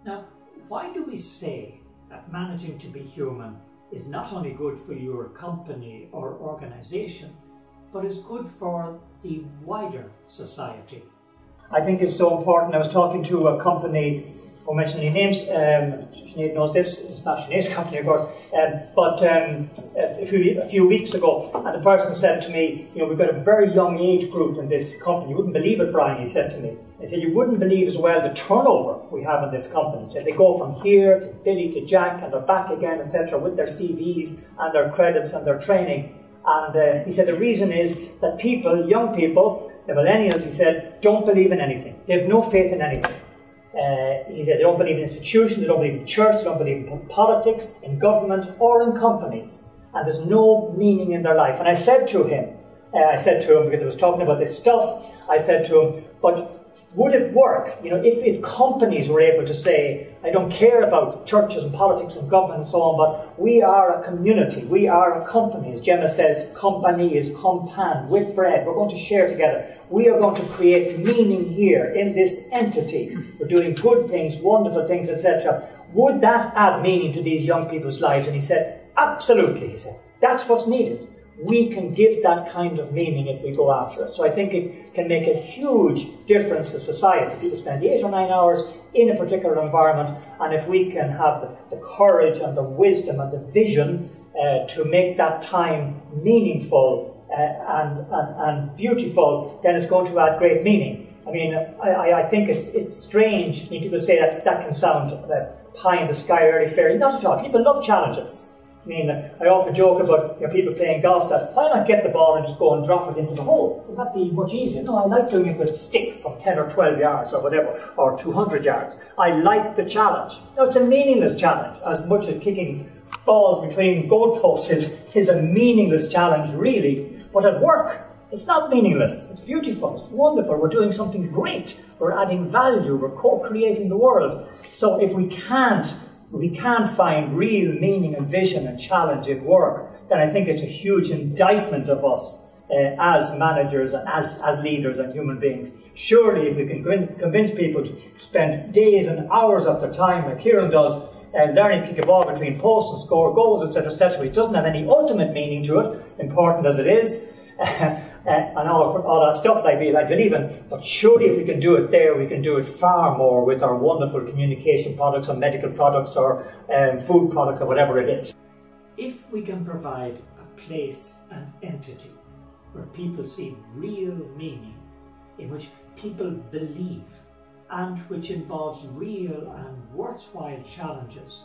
Now, why do we say that managing to be human is not only good for your company or organisation, but is good for the wider society? I think it's so important. I was talking to a company, I won't mention any names, Sinead knows this, it's not Sinead's company of course, but a few weeks ago, and the person said to me, you know, we've got a very young age group in this company. You wouldn't believe it, Brian, he said to me. He said, you wouldn't believe as well the turnover we have in this company. He said, they go from here to Billy to Jack and they're back again, etc., with their CVs and their credits and their training. And he said the reason is that people, young people, the millennials, he said, don't believe in anything. They have no faith in anything. He said they don't believe in institutions, they don't believe in church, they don't believe in politics, in government or in companies. And there's no meaning in their life. And I said to him, because I was talking about this stuff, I said to him, but would it work, you know, if companies were able to say, I don't care about churches and politics and government and so on, but we are a community, we are a company. As Gemma says, company is compan, with bread. We're going to share together. We are going to create meaning here in this entity. We're doing good things, wonderful things, etc. Would that add meaning to these young people's lives? And he said, absolutely, he said. That's what's needed. We can give that kind of meaning if we go after it. So I think it can make a huge difference to society. People spend 8 or 9 hours in a particular environment, and if we can have the courage and the wisdom and the vision to make that time meaningful and beautiful, then it's going to add great meaning. I mean, I think it's strange when people say that can sound pie in the sky, early fairy. Not at all. People love challenges. I mean, I often joke about, you know, people playing golf that why not get the ball and just go and drop it into the hole? Would that be much easier? No, I like doing it with a stick from 10 or 12 yards or whatever, or 200 yards. I like the challenge. Now, it's a meaningless challenge, as much as kicking balls between goalposts is a meaningless challenge, really. But at work, it's not meaningless. It's beautiful. It's wonderful. We're doing something great. We're adding value. We're co-creating the world. So if we can't find real meaning and vision and challenge in work, then I think it's a huge indictment of us as managers and as leaders and human beings. Surely if we can convince people to spend days and hours of their time, like Kieran does, learning to kick a ball between posts and score goals, etc., which doesn't have any ultimate meaning to it, important as it is, and all that stuff that I believe in. But surely if we can do it there, we can do it far more with our wonderful communication products or medical products or food products or whatever it is. If we can provide a place and entity where people see real meaning, in which people believe, and which involves real and worthwhile challenges,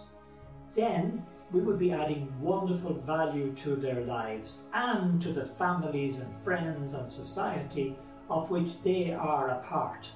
then we would be adding wonderful value to their lives and to the families and friends and society of which they are a part.